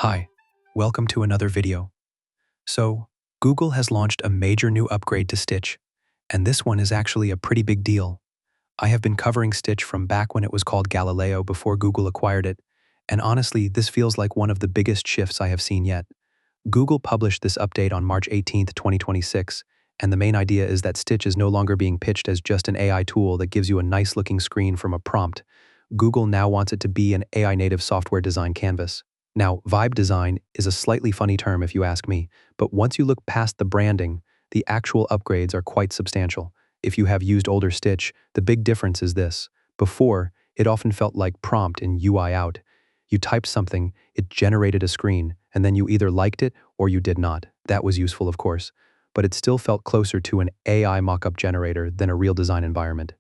Hi, welcome to another video. So, Google has launched a major new upgrade to Stitch, and this one is actually a pretty big deal. I have been covering Stitch from back when it was called Galileo before Google acquired it, and honestly, this feels like one of the biggest shifts I have seen yet. Google published this update on March 18, 2026, and the main idea is that Stitch is no longer being pitched as just an AI tool that gives you a nice-looking screen from a prompt. Google now wants it to be an AI-native software design canvas. Now, vibe design is a slightly funny term if you ask me, but once you look past the branding, the actual upgrades are quite substantial. If you have used older Stitch, the big difference is this. Before, it often felt like prompt in UI out. You typed something, it generated a screen, and then you either liked it or you did not. That was useful, of course, but it still felt closer to an AI mockup generator than a real design environment.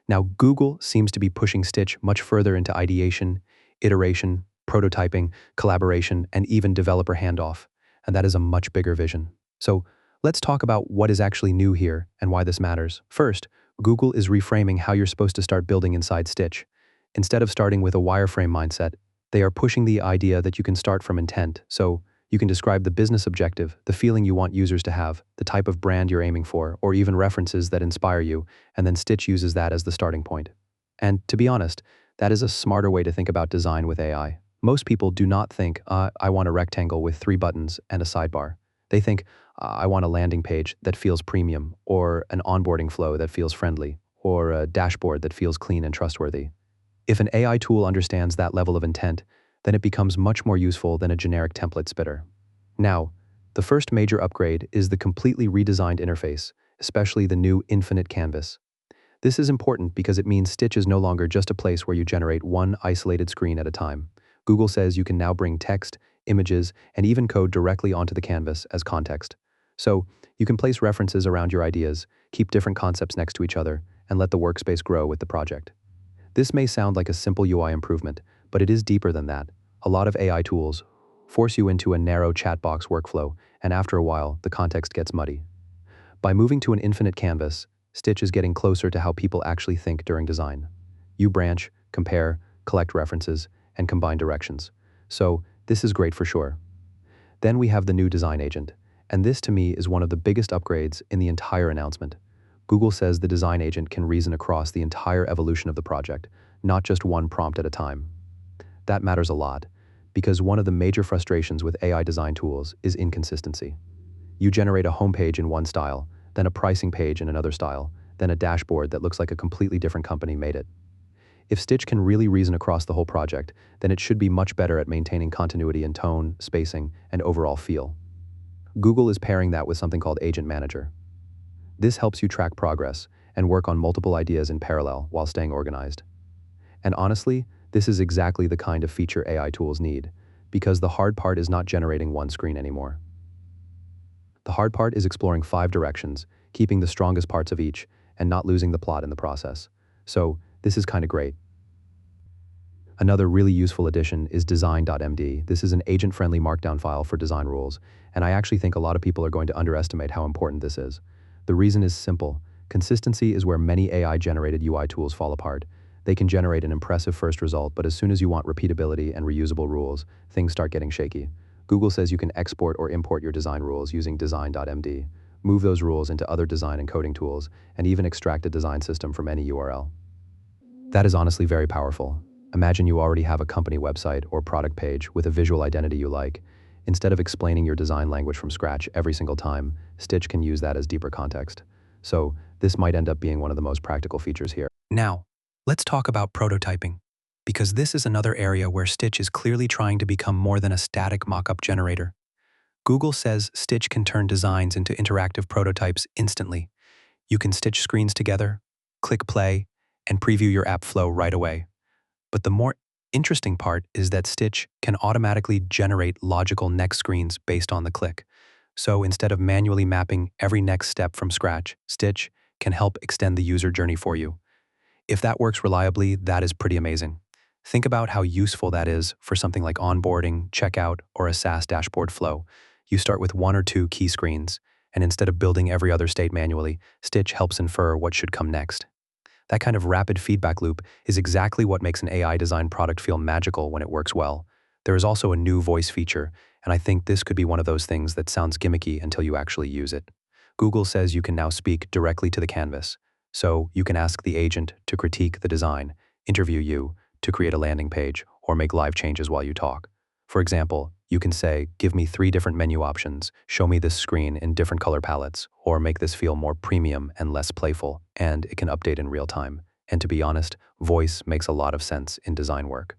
Now, Google seems to be pushing Stitch much further into ideation, iteration, prototyping, collaboration, and even developer handoff, and that is a much bigger vision. So, let's talk about what is actually new here and why this matters. First, Google is reframing how you're supposed to start building inside Stitch. Instead of starting with a wireframe mindset, they are pushing the idea that you can start from intent, so you can describe the business objective, the feeling you want users to have, the type of brand you're aiming for, or even references that inspire you, and then Stitch uses that as the starting point. And to be honest, that is a smarter way to think about design with AI. Most people do not think, I want a rectangle with 3 buttons and a sidebar. They think, I want a landing page that feels premium, or an onboarding flow that feels friendly, or a dashboard that feels clean and trustworthy. If an AI tool understands that level of intent, then it becomes much more useful than a generic template spitter. Now, the first major upgrade is the completely redesigned interface, especially the new infinite canvas. This is important because it means Stitch is no longer just a place where you generate one isolated screen at a time. Google says you can now bring text, images, and even code directly onto the canvas as context. So, you can place references around your ideas, keep different concepts next to each other, and let the workspace grow with the project. This may sound like a simple UI improvement, but it is deeper than that. A lot of AI tools force you into a narrow chat box workflow, and after a while, the context gets muddy. By moving to an infinite canvas, Stitch is getting closer to how people actually think during design. You branch, compare, collect references, and combine directions. So, this is great for sure. Then we have the new design agent, and this to me is one of the biggest upgrades in the entire announcement. Google says the design agent can reason across the entire evolution of the project, not just one prompt at a time. That matters a lot, because one of the major frustrations with AI design tools is inconsistency. You generate a homepage in one style, then a pricing page in another style, then a dashboard that looks like a completely different company made it. If Stitch can really reason across the whole project, then it should be much better at maintaining continuity in tone, spacing, and overall feel. Google is pairing that with something called Agent Manager. This helps you track progress and work on multiple ideas in parallel while staying organized. And honestly, this is exactly the kind of feature AI tools need, because the hard part is not generating one screen anymore. The hard part is exploring 5 directions, keeping the strongest parts of each, and not losing the plot in the process. So, this is kind of great. Another really useful addition is Design.md. This is an agent-friendly markdown file for design rules, and I actually think a lot of people are going to underestimate how important this is. The reason is simple. Consistency is where many AI-generated UI tools fall apart. They can generate an impressive first result, but as soon as you want repeatability and reusable rules, things start getting shaky. Google says you can export or import your design rules using Design.md, move those rules into other design and coding tools, and even extract a design system from any URL. That is honestly very powerful. Imagine you already have a company website or product page with a visual identity you like. Instead of explaining your design language from scratch every single time, Stitch can use that as deeper context. So, this might end up being one of the most practical features here. Now, let's talk about prototyping, because this is another area where Stitch is clearly trying to become more than a static mockup generator. Google says Stitch can turn designs into interactive prototypes instantly. You can stitch screens together, click play, and preview your app flow right away. But the more interesting part is that Stitch can automatically generate logical next screens based on the click. So instead of manually mapping every next step from scratch, Stitch can help extend the user journey for you. If that works reliably, that is pretty amazing. Think about how useful that is for something like onboarding, checkout, or a SaaS dashboard flow. You start with 1 or 2 key screens, and instead of building every other state manually, Stitch helps infer what should come next. That kind of rapid feedback loop is exactly what makes an AI design product feel magical when it works well. There is also a new voice feature, and I think this could be one of those things that sounds gimmicky until you actually use it. Google says you can now speak directly to the canvas, so you can ask the agent to critique the design, interview you, to create a landing page, or make live changes while you talk. For example, you can say, give me 3 different menu options, show me this screen in different color palettes, or make this feel more premium and less playful, and it can update in real time. And to be honest, voice makes a lot of sense in design work.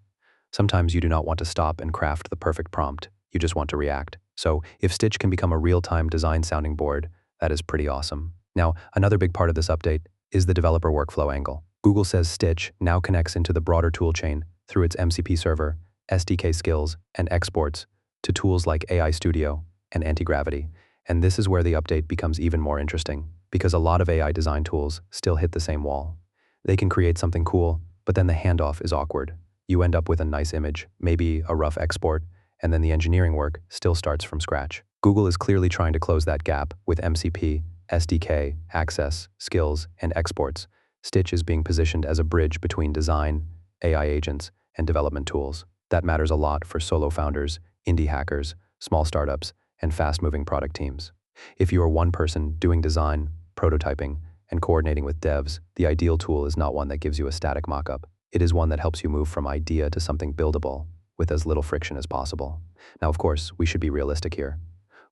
Sometimes you do not want to stop and craft the perfect prompt, you just want to react. So if Stitch can become a real-time design sounding board, that is pretty awesome. Now, another big part of this update is the developer workflow angle. Google says Stitch now connects into the broader toolchain through its MCP server, SDK skills, and exports to tools like AI Studio and Anti-Gravity. And this is where the update becomes even more interesting, because a lot of AI design tools still hit the same wall. They can create something cool, but then the handoff is awkward. You end up with a nice image, maybe a rough export, and then the engineering work still starts from scratch. Google is clearly trying to close that gap with MCP, SDK, access, skills, and exports. Stitch is being positioned as a bridge between design, AI agents, and development tools. That matters a lot for solo founders, indie hackers, small startups, and fast-moving product teams. If you are one person doing design, prototyping, and coordinating with devs, the ideal tool is not one that gives you a static mockup. It is one that helps you move from idea to something buildable with as little friction as possible. Now, of course, we should be realistic here.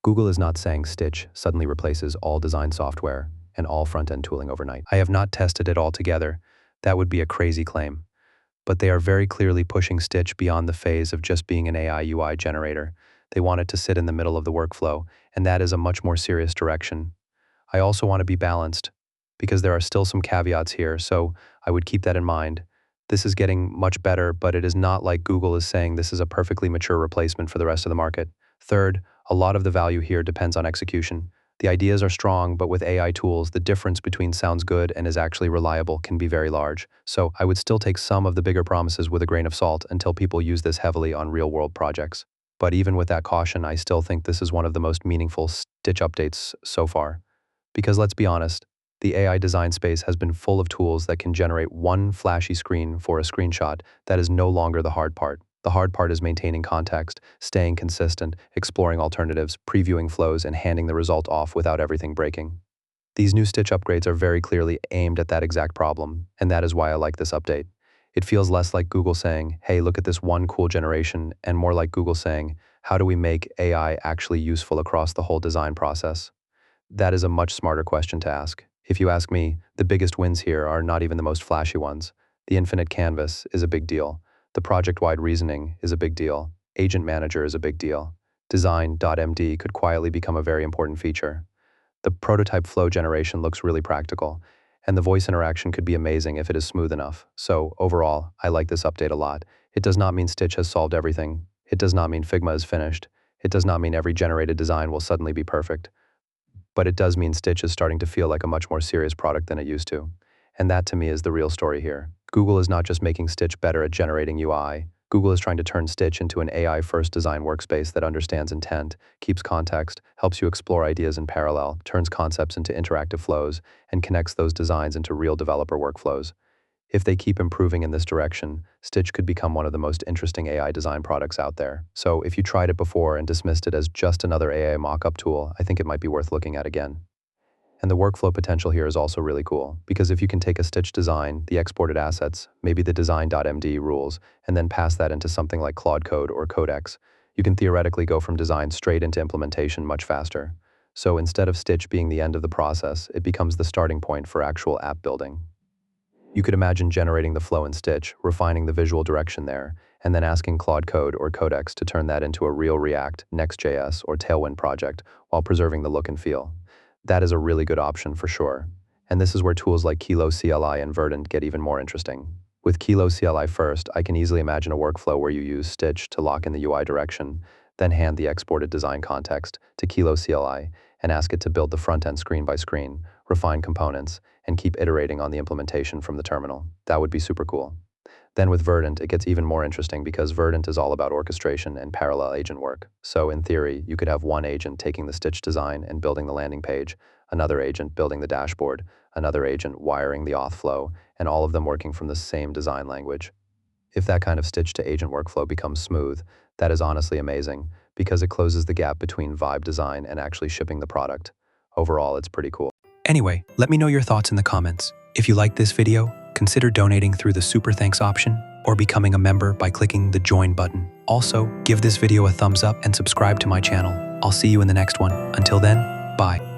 Google is not saying Stitch suddenly replaces all design software and all front-end tooling overnight. I have not tested it all together. That would be a crazy claim. But they are very clearly pushing Stitch beyond the phase of just being an AI UI generator. They want it to sit in the middle of the workflow, and that is a much more serious direction. I also want to be balanced, because there are still some caveats here, so I would keep that in mind. This is getting much better, but it is not like Google is saying this is a perfectly mature replacement for the rest of the market. Third, a lot of the value here depends on execution. The ideas are strong, but with AI tools, the difference between sounds good and is actually reliable can be very large. So I would still take some of the bigger promises with a grain of salt until people use this heavily on real-world projects. But even with that caution, I still think this is one of the most meaningful Stitch updates so far. Because let's be honest, the AI design space has been full of tools that can generate one flashy screen for a screenshot. That is no longer the hard part. The hard part is maintaining context, staying consistent, exploring alternatives, previewing flows, and handing the result off without everything breaking. These new Stitch upgrades are very clearly aimed at that exact problem, and that is why I like this update. It feels less like Google saying, hey, look at this one cool generation, and more like Google saying, how do we make AI actually useful across the whole design process? That is a much smarter question to ask. If you ask me, the biggest wins here are not even the most flashy ones. The infinite canvas is a big deal. The project-wide reasoning is a big deal. Agent Manager is a big deal. Design.md could quietly become a very important feature. The prototype flow generation looks really practical, and the voice interaction could be amazing if it is smooth enough. So overall, I like this update a lot. It does not mean Stitch has solved everything. It does not mean Figma is finished. It does not mean every generated design will suddenly be perfect. But it does mean Stitch is starting to feel like a much more serious product than it used to. And that to me is the real story here. Google is not just making Stitch better at generating UI. Google is trying to turn Stitch into an AI-first design workspace that understands intent, keeps context, helps you explore ideas in parallel, turns concepts into interactive flows, and connects those designs into real developer workflows. If they keep improving in this direction, Stitch could become one of the most interesting AI design products out there. So if you tried it before and dismissed it as just another AI mockup tool, I think it might be worth looking at again. And the workflow potential here is also really cool, because if you can take a Stitch design, the exported assets, maybe the design.md rules, and then pass that into something like Claude Code or Codex, you can theoretically go from design straight into implementation much faster. So instead of Stitch being the end of the process, it becomes the starting point for actual app building. You could imagine generating the flow in Stitch, refining the visual direction there, and then asking Claude Code or Codex to turn that into a real React, Next.js, or Tailwind project while preserving the look and feel. That is a really good option for sure. And this is where tools like Kilo CLI and Verdant get even more interesting. With Kilo CLI first, I can easily imagine a workflow where you use Stitch to lock in the UI direction, then hand the exported design context to Kilo CLI and ask it to build the front-end screen by screen, refine components, and keep iterating on the implementation from the terminal. That would be super cool. Then with Verdant, it gets even more interesting because Verdant is all about orchestration and parallel agent work. So in theory, you could have one agent taking the Stitch design and building the landing page, another agent building the dashboard, another agent wiring the auth flow, and all of them working from the same design language. If that kind of stitch to agent workflow becomes smooth, that is honestly amazing because it closes the gap between vibe design and actually shipping the product. Overall, it's pretty cool. Anyway, let me know your thoughts in the comments. If you liked this video, consider donating through the Super Thanks option or becoming a member by clicking the Join button. Also, give this video a thumbs up and subscribe to my channel. I'll see you in the next one. Until then, bye.